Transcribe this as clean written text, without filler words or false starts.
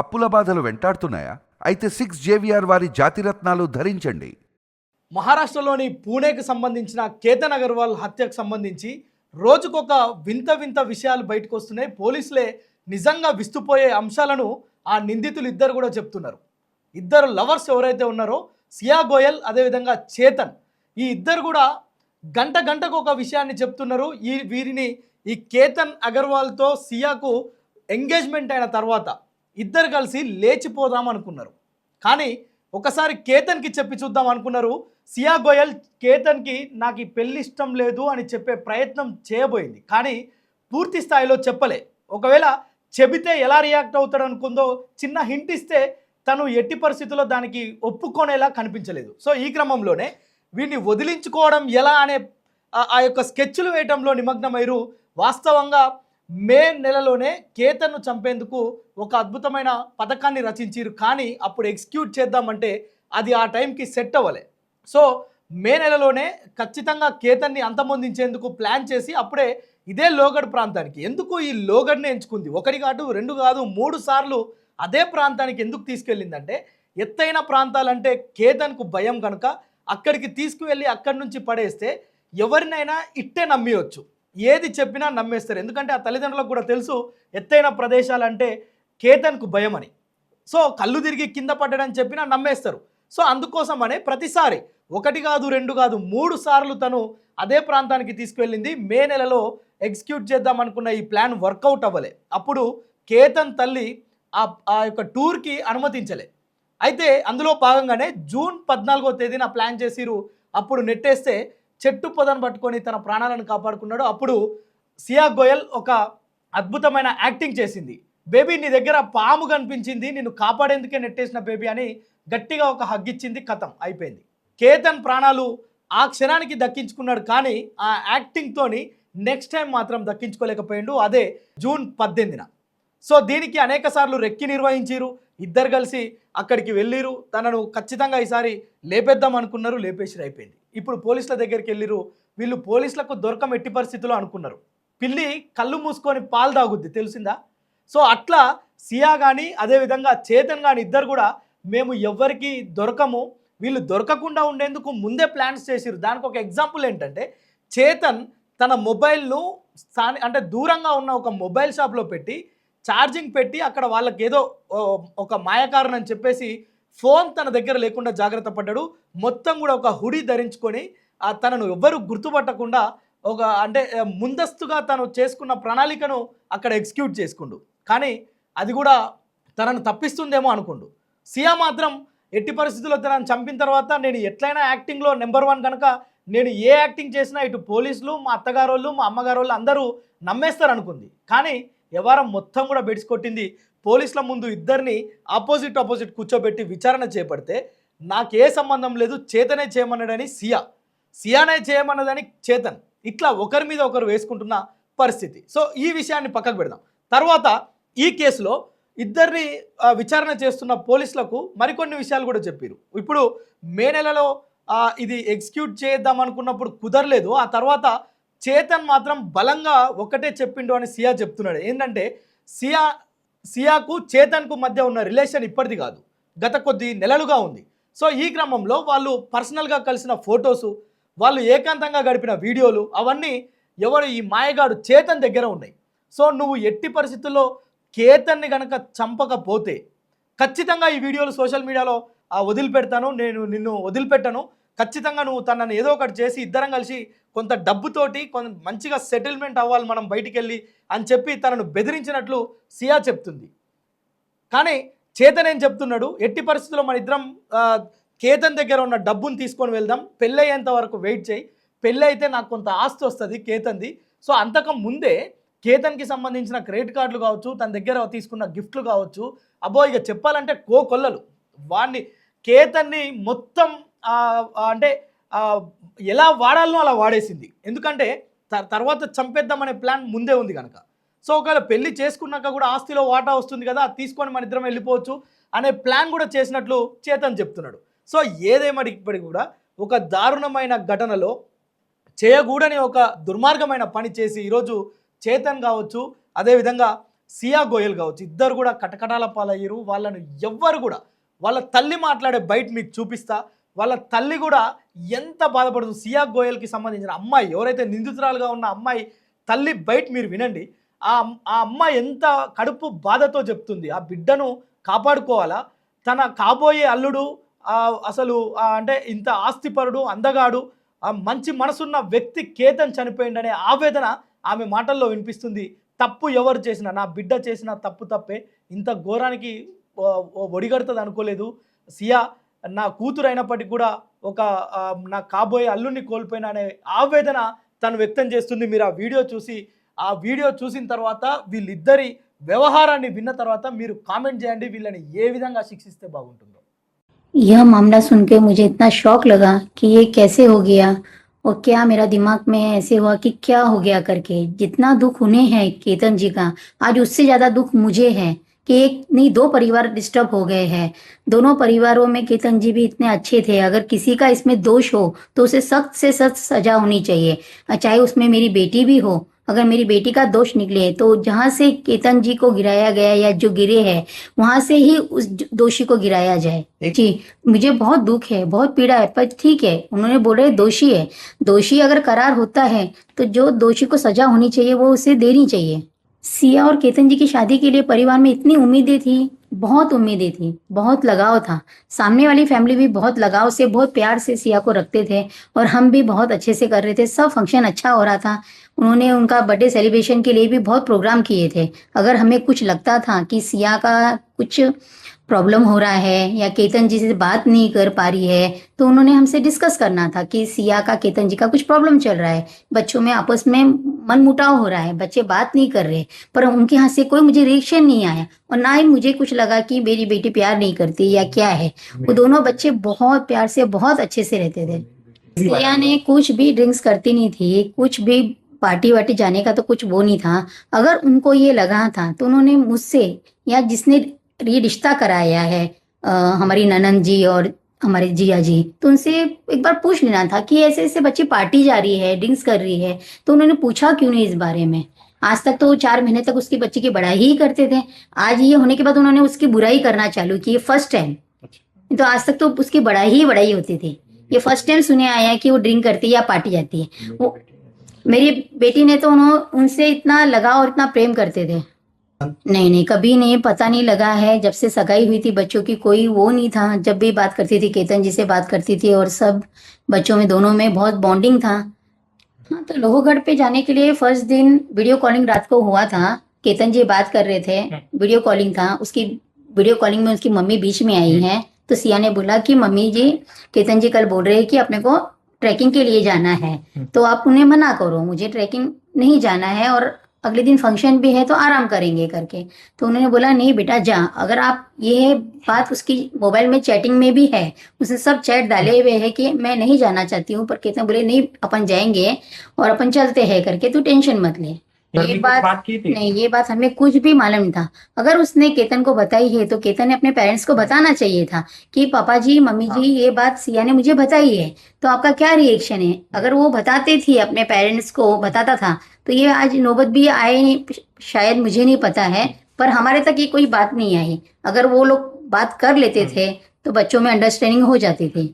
అప్పుల బాధలు వెంటాడుతున్నాయా? అయితే 6 JVR వారి జాతిరత్నాలు ధరించండి. మహారాష్ట్రలోని పూణేకి సంబంధించిన కేతన్ అగర్వాల్ హత్యకు సంబంధించి రోజుకొక వింత వింత విషయాలు బయటకు వస్తున్నాయి. పోలీసులే నిజంగా విస్తుపోయే అంశాలను ఆ నిందితులు ఇద్దరు కూడా చెప్తున్నారు. ఇద్దరు లవర్స్ ఎవరైతే ఉన్నారో సియా గోయల్ అదేవిధంగా చేతన్, ఈ ఇద్దరు కూడా గంట గంటకు ఒక విషయాన్ని చెప్తున్నారు. ఈ కేతన్ అగర్వాల్తో సియాకు ఎంగేజ్మెంట్ అయిన తర్వాత ఇద్దరు కలిసి లేచిపోదాం అనుకున్నారు. కానీ ఒకసారి కేతన్కి చెప్పి చూద్దాం అనుకున్నారు. సియా గోయల్ కేతన్కి నాకు ఈ పెళ్లి ఇష్టం లేదు అని చెప్పే ప్రయత్నం చేయబోయింది, కానీ పూర్తి స్థాయిలో చెప్పలే. ఒకవేళ చెబితే ఎలా రియాక్ట్ అవుతాడు అనుకుందో చిన్న హింట్ ఇస్తే తను ఎట్టి పరిస్థితుల్లో దానికి ఒప్పుకోనేలా కనిపించలేదు. సో ఈ క్రమంలోనే వీడిని వదిలించుకోవడం ఎలా అనే ఆ యొక్క స్కెచ్లు వేయడంలో నిమగ్నమైరు. వాస్తవంగా మే నెలలోనే కేతన్ను చంపేందుకు ఒక అద్భుతమైన పథకాన్ని రచించారు. కానీ అప్పుడు ఎగ్జిక్యూట్ చేద్దామంటే అది ఆ టైంకి సెట్ అవ్వలే. సో మే నెలలోనే ఖచ్చితంగా కేతన్ని అంతమొందించేందుకు ప్లాన్ చేసి అప్పుడే ఇదే లోగఢ్ ప్రాంతానికి, ఎందుకు ఈ లోగఢ్ని ఎంచుకుంది, ఒకటి కాదు రెండు కాదు 3 సార్లు అదే ప్రాంతానికి ఎందుకు తీసుకెళ్ళిందంటే ఎత్తైన ప్రాంతాలంటే కేతన్కు భయం కనుక అక్కడికి తీసుకువెళ్ళి అక్కడి నుంచి పడేస్తే ఎవరినైనా ఇట్టే నమ్మియొచ్చు, ఏది చెప్పినా నమ్మేస్తారు. ఎందుకంటే ఆ తల్లిదండ్రులకు కూడా తెలుసు ఎత్తైన ప్రదేశాలంటే కేతన్కు భయం అని. సో కళ్ళు తిరిగి కింద పడ్డడని చెప్పినా నమ్మేస్తారు. సో అందుకోసమనే ప్రతిసారి ఒకటి కాదు రెండు కాదు 3 సార్లు తను అదే ప్రాంతానికి తీసుకువెళ్ళింది. మే నెలలో ఎగ్జిక్యూట్ చేద్దాం అనుకున్న ఈ ప్లాన్ వర్కౌట్ అవ్వలే. అప్పుడు కేతన్ తల్లి ఆ యొక్క టూర్కి అనుమతించలే. అయితే అందులో భాగంగానే జూన్ 14వ తేదీన ప్లాన్ చేసిరు. అప్పుడు నెట్టేస్తే చెట్టు పొదను పట్టుకొని తన ప్రాణాలను కాపాడుకున్నాడు. అప్పుడు సియా గోయల్ ఒక అద్భుతమైన యాక్టింగ్ చేసింది. బేబీ నీ దగ్గర పాము కనిపించింది, నిన్ను కాపాడేందుకే నెట్టేసిన బేబీ అని గట్టిగా ఒక హగ్ ఇచ్చింది. కథం అయిపోయింది. కేతన్ ప్రాణాలు ఆ క్షణానికి దక్కించుకున్నాడు, కానీ ఆ యాక్టింగ్తోని నెక్స్ట్ టైం మాత్రం దక్కించుకోలేకపోయిండు. అదే జూన్ 18న. సో దీనికి అనేక సార్లు రెక్కి నిర్వహించారు. ఇద్దరు కలిసి అక్కడికి వెళ్ళిరు. తనను ఖచ్చితంగా ఈసారి లేపేద్దాం అనుకున్నారు, లేపేసిరు, అయిపోయింది. ఇప్పుడు పోలీసుల దగ్గరికి వెళ్ళిరు. వీళ్ళు పోలీసులకు దొరకం ఎట్టి పరిస్థితుల్లో అనుకున్నారు. పిల్లి కళ్ళు మూసుకొని పాలు తాగుద్ది, తెలిసిందా? సో అట్లా సియా కానీ అదేవిధంగా చేతన్ కానీ ఇద్దరు కూడా మేము ఎవ్వరికి దొరకము, వీళ్ళు దొరకకుండా ఉండేందుకు ముందే ప్లాన్స్ చేసిరు. దానికి ఒక ఎగ్జాంపుల్ ఏంటంటే చేతన్ తన మొబైల్ను అంటే దూరంగా ఉన్న ఒక మొబైల్ షాప్లో పెట్టి ఛార్జింగ్ పెట్టి అక్కడ వాళ్ళకి ఏదో ఒక మాయకారణం అని చెప్పేసి ఫోన్ తన దగ్గర లేకుండా జాగ్రత్త పడ్డాడు. మొత్తం కూడా ఒక హుడీ ధరించుకొని తనను ఎవ్వరూ గుర్తుపట్టకుండా ఒక అంటే ముందస్తుగా తను చేసుకున్న ప్రణాళికను అక్కడ ఎగ్జిక్యూట్ చేసుకుండు. కానీ అది కూడా తనను తప్పిస్తుందేమో అనుకుండు. సియా మాత్రం ఎట్టి పరిస్థితుల్లో తనను చంపిన తర్వాత నేను ఎట్లయినా యాక్టింగ్లో నెంబర్ 1 కనుక నేను ఏ యాక్టింగ్ చేసినా ఇటు పోలీసులు, మా అత్తగారోళ్ళు, మా అమ్మగారోళ్ళు అందరూ నమ్మేస్తారు అనుకుంది. కానీ వ్యవహారం మొత్తం కూడా బెడిసి కొట్టింది. పోలీసుల ముందు ఇద్దరిని ఆపోజిట్ కూర్చోబెట్టి విచారణ చేపడితే నాకే సంబంధం లేదు, చేతనే చేయమన్నాడని సియానే చేయమన్నదని చేతన్, ఇట్లా ఒకరి మీద ఒకరు వేసుకుంటున్న పరిస్థితి. సో ఈ విషయాన్ని పక్కకు పెడదాం. తర్వాత ఈ కేసులో ఇద్దరిని విచారణ చేస్తున్న పోలీసులకు మరికొన్ని విషయాలు కూడా చెప్పారు. ఇప్పుడు మే నెలలో ఇది ఎగ్జిక్యూట్ చేద్దాం అనుకున్నప్పుడు కుదరలేదు. ఆ తర్వాత చేతన్ మాత్రం బలంగా ఒకటే చెప్పిండు అని సియా చెప్తున్నాడు. ఏంటంటే సియాకు చేతన్కు మధ్య ఉన్న రిలేషన్ ఇప్పటిది కాదు, గత కొద్ది నెలలుగా ఉంది. సో ఈ క్రమంలో వాళ్ళు పర్సనల్గా కలిసిన ఫొటోసు, వాళ్ళు ఏకాంతంగా గడిపిన వీడియోలు అవన్నీ ఈ మాయగాడు చేతన్ దగ్గర ఉన్నాయి. సో నువ్వు ఎట్టి పరిస్థితుల్లో కేతన్ని కనుక చంపకపోతే ఖచ్చితంగా ఈ వీడియోలు సోషల్ మీడియాలో వదిలిపెడతాను, నేను నిన్ను వదిలిపెట్టను, ఖచ్చితంగా నువ్వు తనని ఏదో ఒకటి చేసి ఇద్దరం కలిసి కొంత డబ్బుతోటి మంచిగా సెటిల్మెంట్ అవ్వాలి మనం బయటికి వెళ్ళి అని చెప్పి తనను బెదిరించినట్లు సియా చెప్తుంది. కానీ చేతన్ ఏం చెప్తున్నాడు, ఎట్టి పరిస్థితుల్లో మన ఇద్దరం కేతన్ దగ్గర ఉన్న డబ్బును తీసుకొని వెళ్దాం, పెళ్ళి అయ్యేంత వరకు వెయిట్ చేయి, పెళ్ళి అయితే నాకు కొంత ఆస్తి వస్తుంది కేతన్ది. సో అంతకు ముందే కేతన్కి సంబంధించిన క్రెడిట్ కార్డులు కావచ్చు, తన దగ్గర తీసుకున్న గిఫ్ట్లు కావచ్చు, ఇక చెప్పాలంటే కొల్లలు వాడిని కేతన్ని మొత్తం అంటే ఎలా వాడాలనో అలా వాడేసింది. ఎందుకంటే తర్వాత చంపేద్దామనే ప్లాన్ ముందే ఉంది కనుక. సో ఒకవేళ పెళ్లి చేసుకున్నాక కూడా ఆస్తిలో వాటా వస్తుంది కదా, అది తీసుకొని మన ఇద్దరం వెళ్ళిపోవచ్చు అనే ప్లాన్ కూడా చేసినట్లు చేతన్ చెప్తున్నాడు. సో ఏదేమడిప్పటికి కూడా ఒక దారుణమైన ఘటనలో చేయకూడని ఒక దుర్మార్గమైన పని చేసి ఈరోజు చేతన్ కావచ్చు, అదేవిధంగా సియా గోయల్ కావచ్చు, ఇద్దరు కూడా కటకటాల పాలయ్యారు. వాళ్ళను ఎవ్వరు కూడా, వాళ్ళ తల్లి మాట్లాడే బయట మీకు చూపిస్తా. వాళ్ళ తల్లి కూడా ఎంత బాధపడుతుంది. సియా గోయల్కి సంబంధించిన అమ్మాయి, ఎవరైతే నిందితురాలుగా ఉన్న అమ్మాయి తల్లి బయట మీరు వినండి. ఆ అమ్మాయి ఎంత కడుపు బాధతో చెప్తుంది. ఆ బిడ్డను కాపాడుకోవాలా, తన కాబోయే అల్లుడు అసలు అంటే ఇంత ఆస్తిపరుడు, అందగాడు, మంచి మనసున్న వ్యక్తి కేతన్ చనిపోయిందనే ఆవేదన ఆమె మాటల్లో వినిపిస్తుంది. తప్పు ఎవరు చేసినా, నా బిడ్డ చేసిన తప్పు తప్పే, ఇంత ఘోరానికి ఒడిగడుతుంది అనుకోలేదు. సియా నా కూతురు అయినప్పటికీ కూడా ఒక నా కాబోయే అల్లుడిని కోల్పోయిన అనే ఆవేదన తను వ్యక్తం చేస్తుంది. మీరు ఆ వీడియో చూసిన తర్వాత వీళ్ళిద్దరి వ్యవహారాన్ని విన్న తర్వాత మీరు కామెంట్ చేయండి, వీళ్ళని ఏ విధంగా శిక్షిస్తే బాగుంటుందో. यह मामला सुन के मुझे इतना शौक लगा कि ये कैसे हो गया और क्या मेरा दिमाग में ऐसे हुआ कि क्या हो गया करके। जितना दुख उन्हें है केतन जी का, आज उससे ज़्यादा दुख मुझे है कि एक नहीं दो परिवार डिस्टर्ब हो गए हैं। दोनों परिवारों में केतन जी भी इतने अच्छे थे, अगर किसी का इसमें दोष हो तो उसे सख्त से सख्त सजा होनी चाहिए, चाहे उसमें मेरी बेटी भी हो। अगर मेरी बेटी का दोष निकले तो जहाँ से केतन जी को गिराया गया या जो गिरे हैं वहां से ही उस दोषी को गिराया जाए। जी मुझे बहुत दुख है, बहुत पीड़ा है, पर ठीक है, उन्होंने बोले दोषी है, दोषी अगर करार होता है तो जो दोषी को सजा होनी चाहिए वो उसे देनी चाहिए। सिया और केतन जी की शादी के लिए परिवार में इतनी उम्मीदें थी, बहुत उम्मीदें थी, बहुत लगाव था। सामने वाली फैमिली भी बहुत लगाव से, बहुत प्यार से सिया को रखते थे और हम भी बहुत अच्छे से कर रहे थे। सब फंक्शन अच्छा हो रहा था। उन्होंने उनका बर्थडे सेलिब्रेशन के लिए भी बहुत प्रोग्राम किए थे। अगर हमें कुछ लगता था कि सिया का कुछ प्रॉब्लम हो रहा है या केतन जी से बात नहीं कर पा रही है तो उन्होंने हमसे डिस्कस करना था कि सिया का केतन जी का कुछ प्रॉब्लम चल रहा है, बच्चों में आपस में मनमुटाव हो रहा है, बच्चे बात नहीं कर रहे। पर उनके यहाँ से कोई मुझे रिएक्शन नहीं आया और ना ही मुझे कुछ लगा कि मेरी बेटी प्यार नहीं करती या क्या है। वो दोनों बच्चे बहुत प्यार से, बहुत अच्छे से रहते थे। सिया ने कुछ भी ड्रिंक्स करती नहीं थी, कुछ भी पार्टी वार्टी जाने का तो कुछ वो नहीं था। अगर उनको ये लगा था तो उन्होंने मुझसे या जिसने ये रिश्ता कराया है हमारी ननंद जी और हमारे जिया जी, तो उनसे एक बार पूछ लेना था कि ऐसे ऐसे बच्ची पार्टी जा रही है, ड्रिंक्स कर रही है, तो उन्होंने पूछा क्यों नहीं इस बारे में। आज तक तो 4 महीने तक उसकी बच्ची की बड़ाई ही करते थे, आज ये होने के बाद उन्होंने उसकी बुराई करना चालू की। ये फर्स्ट टाइम, तो आज तक तो उसकी बड़ाई ही बड़ाई होती थी, ये फर्स्ट टाइम सुने आया है कि वो ड्रिंक करती है या पार्टी जाती है। वो मेरी बेटी ने तो उनसे इतना लगाव और इतना प्रेम करते थे। नहीं, कभी नहीं, पता नहीं लगा है। जब से सगाई हुई थी बच्चों की कोई वो नहीं था। जब भी बात करती थी केतन जी से बात करती थी और सब बच्चों में दोनों में बहुत बॉन्डिंग था। हाँ, तो लोहगढ़ पे जाने के लिए फर्स्ट दिन वीडियो कॉलिंग रात को हुआ था। केतन जी बात कर रहे थे, वीडियो कॉलिंग था, उसकी वीडियो कॉलिंग में उसकी मम्मी बीच में आई है। तो सिया ने बोला कि मम्मी जी, केतन जी कल बोल रहे हैं कि अपने को ट्रैकिंग के लिए जाना है, तो आप उन्हें मना करो, मुझे ट्रैकिंग नहीं जाना है और अगले दिन फंक्शन भी है तो आराम करेंगे करके। तो उन्होंने बोला नहीं बेटा जा। अगर आप ये बात उसकी मोबाइल में चैटिंग में भी है, उसने सब चैट डाले हुए है कि मैं नहीं जाना चाहती हूँ, पर केतन बोले नहीं अपन जाएंगे और अपन चलते हैं करके, तू टेंशन मत ले। ये बात की थी? नहीं, ये बात हमें कुछ भी मालूम नहीं था। अगर उसने केतन को बताई है तो केतन ने अपने पेरेंट्स को बताना चाहिए था कि पापा जी, मम्मी जी, ये बात सिया ने मुझे बताई है, तो आपका क्या रिएक्शन है। अगर वो बताते थे, अपने पेरेंट्स को बताता था, तो ये आज नौबत भी आए शायद, मुझे नहीं पता है, पर हमारे तक ये कोई बात नहीं आई। अगर वो लोग बात कर लेते थे तो बच्चों में अंडरस्टैंडिंग हो जाती थी।